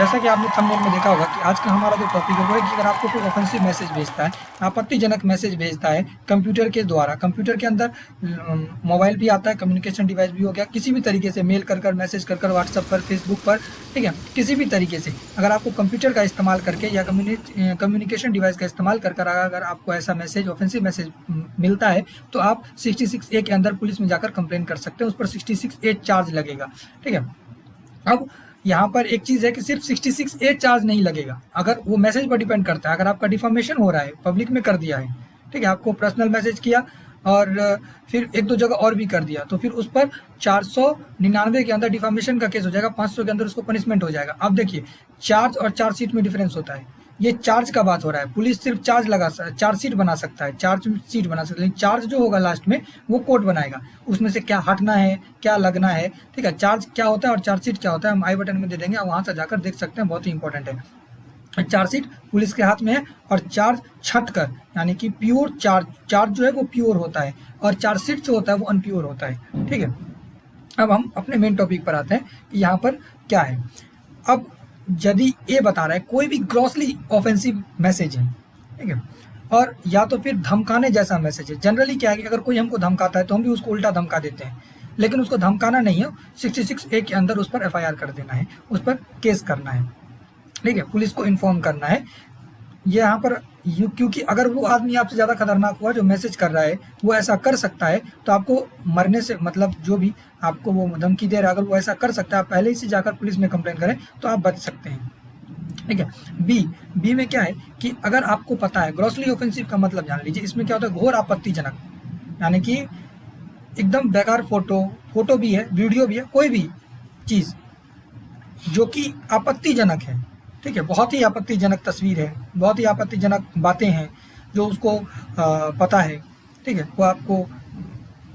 जैसा कि आपने थंबनेल में देखा होगा कि आज का हमारा जो टॉपिक है वो है कि अगर आपको कोई ऑफेंसिव मैसेज भेजता है, आपत्तिजनक मैसेज भेजता है कंप्यूटर के द्वारा, कंप्यूटर के अंदर मोबाइल भी आता है, कम्युनिकेशन डिवाइस भी हो गया, किसी भी तरीके से मेल कर मैसेज कर व्हाट्सएप पर, फेसबुक पर, ठीक है, किसी भी तरीके से अगर आपको कंप्यूटर का इस्तेमाल करके या कम्युनिकेशन डिवाइस का इस्तेमाल कर अगर आपको ऐसा मैसेज, ऑफेंसिव मैसेज मिलता है तो आप 66A के अंदर पुलिस में जाकर कंप्लेन कर सकते हैं, उस पर 66A चार्ज लगेगा। ठीक है, अब यहाँ पर एक चीज़ है कि सिर्फ 66A चार्ज नहीं लगेगा, अगर वो मैसेज पर डिपेंड करता है। अगर आपका डिफामेशन हो रहा है, पब्लिक में कर दिया है, ठीक है, आपको पर्सनल मैसेज किया और फिर एक दो जगह और भी कर दिया, तो फिर उस पर 499 के अंदर डिफामेशन का केस हो जाएगा, 500 के अंदर उसको पनिशमेंट हो जाएगा। अब देखिए, चार्ज और चार्जशीट में डिफरेंस होता है। ये चार्ज का बात हो रहा है, पुलिस सिर्फ चार्जशीट बना सकता है, चार्जशीट बना सकता है, लेकिन चार्ज जो होगा लास्ट में वो कोर्ट बनाएगा, उसमें से क्या हटना है, क्या लगना है, ठीक है, चार्ज क्या होता है और चार्जशीट क्या होता है हम आई बटन में दे देंगे, आप वहाँ से जाकर देख सकते हैं, बहुत ही इंपॉर्टेंट है। चार्जशीट पुलिस के हाथ में है और चार्ज छट कर, यानी कि प्योर चार्ज जो है वो प्योर होता है और चार्जशीट जो होता है वो अनप्योर होता है। ठीक है, अब हम अपने मेन टॉपिक पर आते हैं कि यहाँ पर क्या है। अब यदि ये बता रहा है कोई भी ग्रॉसली ऑफेंसिव मैसेज है, ठीक है, और या तो फिर धमकाने जैसा मैसेज है। जनरली क्या है कि अगर कोई हमको धमकाता है तो हम भी उसको उल्टा धमका देते हैं, लेकिन उसको धमकाना नहीं है, 66A के अंदर उस पर FIR कर देना है, उस पर केस करना है, ठीक है, पुलिस को इन्फॉर्म करना है। यहाँ पर क्योंकि अगर वो आदमी आपसे ज़्यादा खतरनाक हुआ जो मैसेज कर रहा है, वो ऐसा कर सकता है तो आपको मरने से मतलब जो भी आपको वो धमकी दे रहा है, अगर वो ऐसा कर सकता है, आप पहले ही से जाकर पुलिस में कंप्लेन करें तो आप बच सकते हैं। ठीक है, बी में क्या है कि अगर आपको पता है, ग्रॉसली ऑफेंसिव का मतलब जान लीजिए, इसमें क्या होता है, घोर आपत्तिजनक, यानी कि एकदम बेकार फोटो भी है, वीडियो भी है, कोई भी चीज़ जो कि आपत्तिजनक है, ठीक है, बहुत ही आपत्तिजनक तस्वीर है, बहुत ही आपत्तिजनक बातें हैं जो उसको पता है, ठीक है, वो आपको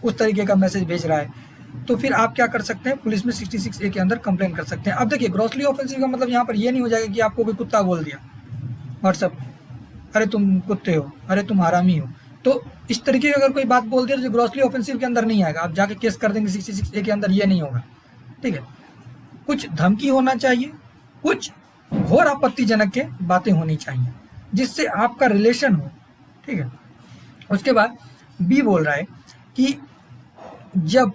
उस तरीके का मैसेज भेज रहा है, तो फिर आप क्या कर सकते हैं, पुलिस में 66A के अंदर कंप्लेन कर सकते हैं। अब देखिए, ग्रॉसली ऑफेंसिव का मतलब यहाँ पर ये नहीं हो जाएगा कि आपको कोई कुत्ता बोल दिया व्हाट्सएप, अरे तुम कुत्ते हो, अरे तुम हरामी हो, तो इस तरीके की अगर कोई बात बोल दिया तो ग्रॉसली ऑफेंसिव के अंदर नहीं आएगा, आप जाके केस कर देंगे 66A के अंदर, ये नहीं होगा। ठीक है, कुछ धमकी होना चाहिए, कुछ घोर आपत्तिजनक के बातें होनी चाहिए जिससे आपका रिलेशन हो। ठीक है, उसके बाद बी बोल रहा है कि जब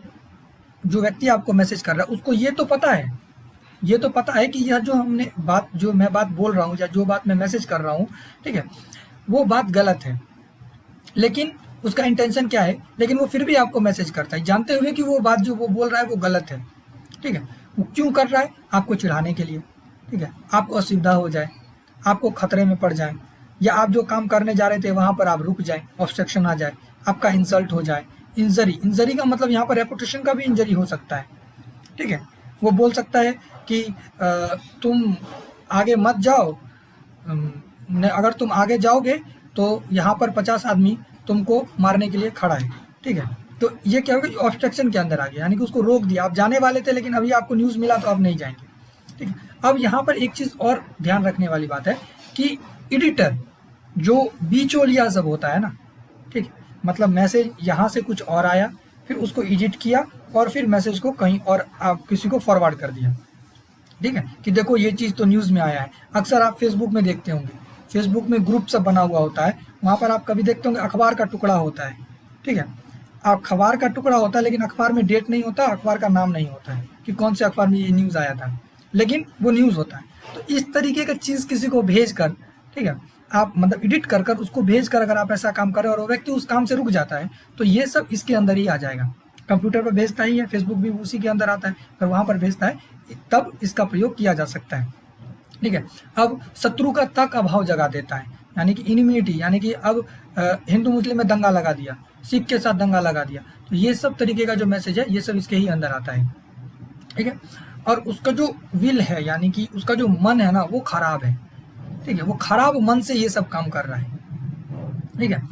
जो व्यक्ति आपको मैसेज कर रहा है उसको ये तो पता है कि यह जो हमने बात, जो मैं बात बोल रहा हूँ या जो बात मैं मैसेज कर रहा हूँ, ठीक है, वो बात गलत है, लेकिन उसका इंटेंशन क्या है, लेकिन वो फिर भी आपको मैसेज करता है जानते हुए कि वो बात जो वो बोल रहा है वो गलत है। ठीक है, वो क्यों कर रहा है, आपको चिढ़ाने के लिए, ठीक है, आपको असुविधा हो जाए, आपको खतरे में पड़ जाए, या आप जो काम करने जा रहे थे वहाँ पर आप रुक जाए, ऑब्स्ट्रक्शन आ जाए, आपका इंसल्ट हो जाए, इंजरी का मतलब यहाँ पर रेपुटेशन का भी इंजरी हो सकता है। ठीक है, वो बोल सकता है कि तुम आगे मत जाओ, अगर तुम आगे जाओगे तो यहाँ पर 50 आदमी तुमको मारने के लिए खड़ा है। ठीक है, तो ये क्या होगा, ऑब्स्ट्रक्शन के अंदर आ गया, यानी कि उसको रोक दिया, आप जाने वाले थे लेकिन अभी आपको न्यूज़ मिला तो आप नहीं जाएंगे। ठीक है, अब यहाँ पर एक चीज़ और ध्यान रखने वाली बात है कि एडिटर जो बीचोलिया सब होता है ना, ठीक है, मतलब मैसेज यहाँ से कुछ और आया, फिर उसको एडिट किया और फिर मैसेज को कहीं और आप किसी को फॉरवर्ड कर दिया। ठीक है, कि देखो ये चीज़ तो न्यूज़ में आया है। अक्सर आप फेसबुक में देखते होंगे, फेसबुक में ग्रुप सब बना हुआ होता है, वहाँ पर आप कभी देखते होंगे अखबार का टुकड़ा होता है। ठीक है, अखबार का टुकड़ा होता है लेकिन अखबार में डेट नहीं होता, अखबार का नाम नहीं होता है कि कौन से अखबार में ये न्यूज़ आया था, लेकिन वो न्यूज़ होता है। तो इस तरीके का चीज़ किसी को भेज कर, ठीक है, आप मतलब एडिट कर उसको भेज कर अगर आप ऐसा काम करें और वो व्यक्ति उस काम से रुक जाता है तो ये सब इसके अंदर ही आ जाएगा। कंप्यूटर पर भेजता ही है, फेसबुक भी उसी के अंदर आता है, अगर वहाँ पर भेजता है तब इसका प्रयोग किया जा सकता है। ठीक है, अब शत्रु का तक अभाव जगा देता है, यानी कि इनिमिनिटी, यानी कि अब हिंदू मुस्लिम में दंगा लगा दिया, सिख के साथ दंगा लगा दिया, तो ये सब तरीके का जो मैसेज है ये सब इसके ही अंदर आता है। ठीक है, और उसका जो विल है, यानी कि उसका जो मन है ना वो खराब है। ठीक है, वो खराब मन से ये सब काम कर रहा है। ठीक है,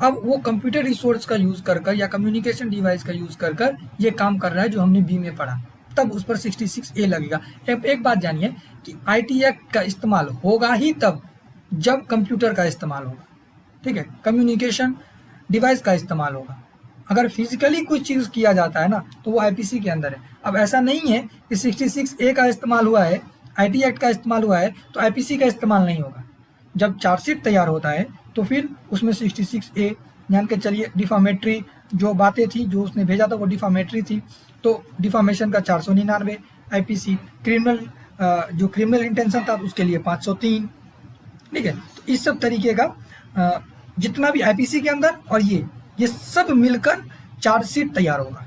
अब वो कंप्यूटर रिसोर्स का यूज कर या कम्युनिकेशन डिवाइस का यूज कर ये काम कर रहा है जो हमने बी में पढ़ा, तब उस पर 66A लगेगा। एक बात जानिए कि IT एक्ट का इस्तेमाल होगा ही तब जब कंप्यूटर का इस्तेमाल होगा। ठीक है, कम्युनिकेशन डिवाइस का इस्तेमाल होगा। अगर फिजिकली कुछ चीज़ किया जाता है ना तो वो IPC के अंदर है। अब ऐसा नहीं है कि 66A का इस्तेमाल हुआ है, आईटी एक्ट का इस्तेमाल हुआ है तो आईपीसी का इस्तेमाल नहीं होगा। जब चार्जशीट तैयार होता है तो फिर उसमें 66A मान के चलिए डिफामेटरी जो बातें थी जो उसने भेजा था वो डिफामेटरी थी, तो डिफामेशन का 499 आईपीसी, क्रिमिनल जो क्रिमिनल इंटेंशन था उसके लिए 503। ठीक है, तो इस सब तरीके का जितना भी आईपीसी के अंदर और ये सब मिलकर चार्जशीट तैयार होगा।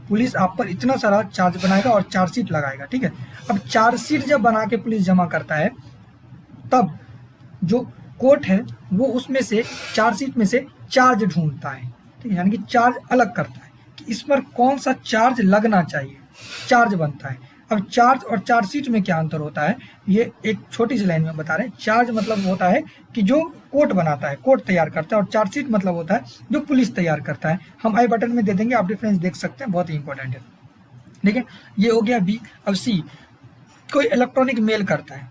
पुलिस आप पर इतना सारा चार्ज बनाएगा और चार्जशीट लगाएगा। ठीक है, अब चार्जशीट जब बना के पुलिस जमा करता है तब जो कोर्ट है वो उसमें से चार्जशीट में से चार्ज ढूंढता है। ठीक है, यानी कि चार्ज अलग करता है कि इस पर कौन सा चार्ज लगना चाहिए, चार्ज बनता है। अब चार्ज और चार्जशीट में क्या अंतर होता है, ये एक छोटी सी लाइन में बता रहे हैं। चार्ज मतलब होता है कि जो कोर्ट बनाता है, कोर्ट तैयार करता है, और चार्जशीट मतलब होता है जो पुलिस तैयार करता है। हम आई बटन में दे देंगे, आप डिफरेंस देख सकते हैं, बहुत ही इंपॉर्टेंट है। ठीक है, ये हो गया बी। अब सी, कोई इलेक्ट्रॉनिक मेल करता है,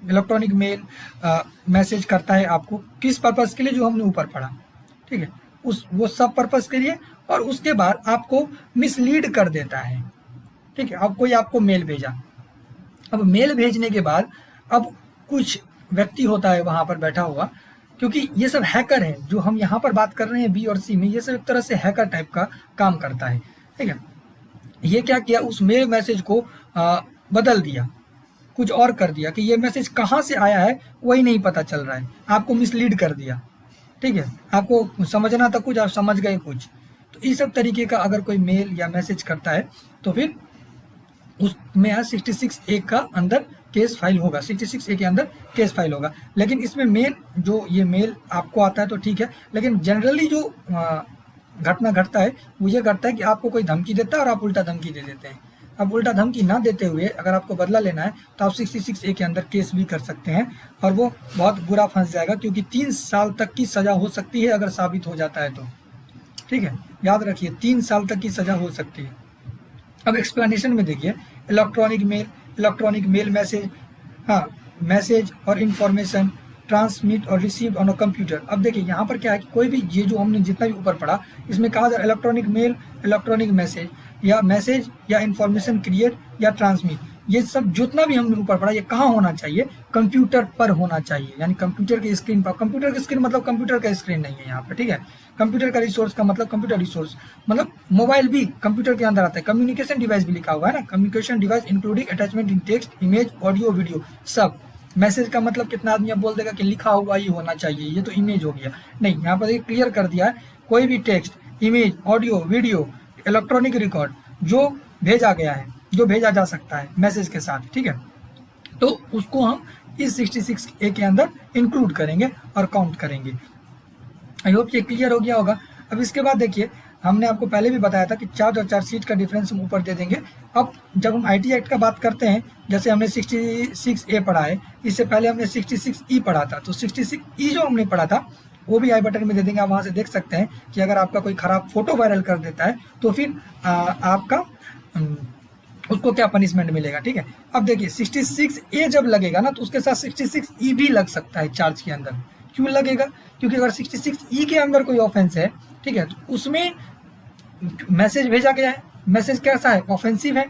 इलेक्ट्रॉनिक मेल मैसेज करता है आपको, किस पर्पज़ के लिए, जो हमने ऊपर पढ़ा। ठीक है, वो सब पर्पज़ के लिए, और उसके बाद आपको मिसलीड कर देता है। ठीक है, अब कोई आपको मेल भेजा, अब मेल भेजने के बाद अब कुछ व्यक्ति होता है वहाँ पर बैठा हुआ, क्योंकि ये सब हैकर है जो हम यहाँ पर बात कर रहे हैं बी और सी में, ये सब एक तरह से हैकर टाइप का काम करता है। ठीक है, ये क्या किया, उस मेल मैसेज को बदल दिया, कुछ और कर दिया कि ये मैसेज कहाँ से आया है वही नहीं पता चल रहा है, आपको मिसलीड कर दिया। ठीक है, आपको समझना था कुछ, आप समझ गए कुछ। तो इस सब तरीके का अगर कोई मेल या मैसेज करता है तो फिर उसमें 66A का अंदर केस फाइल होगा, 66A के अंदर केस फाइल होगा। लेकिन इसमें मेन जो ये मेल आपको आता है तो ठीक है, लेकिन जनरली जो घटना घटता है वो ये घटता है कि आपको कोई धमकी देता है और आप उल्टा धमकी दे देते हैं। अब उल्टा धमकी ना देते हुए अगर आपको बदला लेना है तो आप 66A के अंदर केस भी कर सकते हैं, और वो बहुत बुरा फंस जाएगा, क्योंकि 3 साल तक की सज़ा हो सकती है अगर साबित हो जाता है तो। ठीक है, याद रखिए 3 साल तक की सज़ा हो सकती है। अब एक्सप्लेनेशन में देखिए, इलेक्ट्रॉनिक मेल मैसेज, हाँ, मैसेज और इंफॉर्मेशन ट्रांसमिट और रिसीव ऑन अ कंप्यूटर। अब देखिए यहाँ पर क्या है कि कोई भी ये जो हमने जितना भी ऊपर पढ़ा इसमें कहा जा इलेक्ट्रॉनिक मेल, इलेक्ट्रॉनिक मैसेज या इंफॉर्मेशन क्रिएट या ट्रांसमिट, ये सब जितना भी हमने ऊपर पढ़ा ये कहाँ होना चाहिए, कंप्यूटर पर होना चाहिए, यानी कंप्यूटर की स्क्रीन पर। कंप्यूटर की स्क्रीन मतलब कंप्यूटर का स्क्रीन नहीं है यहाँ पर। ठीक है, कंप्यूटर का रिसोर्स का मतलब कंप्यूटर रिसोर्स, मतलब मोबाइल भी कंप्यूटर के अंदर आता है। कम्युनिकेशन डिवाइस भी लिखा हुआ है ना, कम्युनिकेशन डिवाइस इंक्लूडिंग अटैचमेंट इन टेक्स्ट, इमेज, ऑडियो, वीडियो, सब। मैसेज का मतलब कितना आदमी अब बोल देगा कि लिखा हुआ ही होना चाहिए, ये तो इमेज हो गया। नहीं, यहाँ पर एक क्लियर कर दिया है, कोई भी text, image, audio, video, electronic record जो भेजा गया है, जो भेजा जा सकता है मैसेज के साथ। ठीक है, तो उसको हम इस 66A के अंदर इंक्लूड करेंगे और काउंट करेंगे। आई होप ये क्लियर हो गया होगा। अब इसके बाद देखिए, हमने आपको पहले भी बताया था कि चार्ज और चार्जशीट का डिफरेंस हम ऊपर दे देंगे। अब जब हम आईटी एक्ट का बात करते हैं, जैसे हमने 66A पढ़ा है, इससे पहले हमने 66E पढ़ा था, तो 66E जो हमने पढ़ा था वो भी आई बटन में दे देंगे, आप वहाँ से देख सकते हैं कि अगर आपका कोई ख़राब फोटो वायरल कर देता है तो फिर आपका उसको क्या पनिशमेंट मिलेगा। ठीक है, अब देखिए 66A जब लगेगा ना तो उसके साथ 66E भी लग सकता है चार्ज के अंदर। क्यों लगेगा, क्योंकि अगर 66E के अंदर कोई ऑफेंस है, ठीक है, तो उसमें मैसेज भेजा गया है, मैसेज कैसा है, ऑफेंसिव है।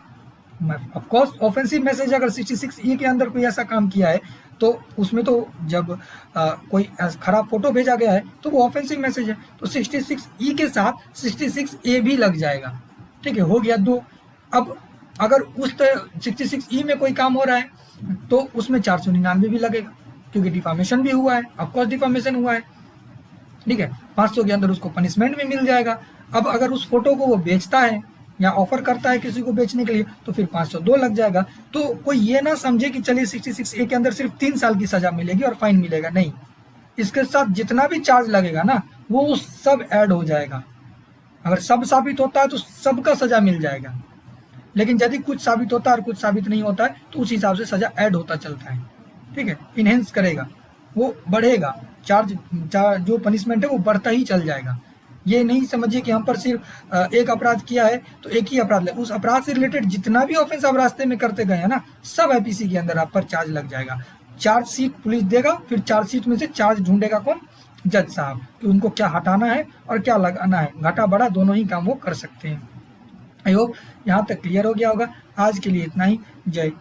ऑफ कोर्स ऑफेंसिव मैसेज, अगर 66E के अंदर कोई ऐसा काम किया है तो उसमें तो जब कोई खराब फोटो भेजा गया है तो वो ऑफेंसिव मैसेज है, तो 66E के साथ 66A भी लग जाएगा। ठीक है, हो गया 2। अब अगर उस 66E में कोई काम हो रहा है तो उसमें 499 भी लगेगा, क्योंकि डिफामेशन भी हुआ है, ऑफकोर्स डिफामेशन हुआ है। ठीक है, 500 के अंदर उसको पनिशमेंट भी मिल जाएगा। अब अगर उस फोटो को वो बेचता है या ऑफर करता है किसी को बेचने के लिए तो फिर 502 लग जाएगा। तो कोई ये ना समझे कि चलिए 66A के अंदर सिर्फ 3 साल की सजा मिलेगी और फाइन मिलेगा, नहीं, इसके साथ जितना भी चार्ज लगेगा ना वो सब ऐड हो जाएगा। अगर सब साबित होता है तो सबका सजा मिल जाएगा, लेकिन यदि कुछ साबित होता है और कुछ साबित नहीं होता है तो उस हिसाब से सजा ऐड होता चलता है। ठीक है, इनहेंस करेगा, वो बढ़ेगा, चार्ज जो पनिशमेंट है वो बढ़ता ही चल जाएगा। ये नहीं समझिए कि हम पर सिर्फ एक अपराध किया है तो एक ही अपराध लगे, उस अपराध से रिलेटेड जितना भी ऑफेंस आप रास्ते में करते गए हैं ना, सब आईपीसी के अंदर आप पर चार्ज लग जाएगा। चार्जशीट पुलिस देगा, फिर चार्जशीट में से चार्ज ढूंढेगा कौन, जज साहब, कि उनको क्या हटाना है और क्या लगाना है, घटा बढ़ा दोनों ही काम वो कर सकते हैं। आई होप यहाँ तक क्लियर हो गया होगा। आज के लिए इतना ही, जय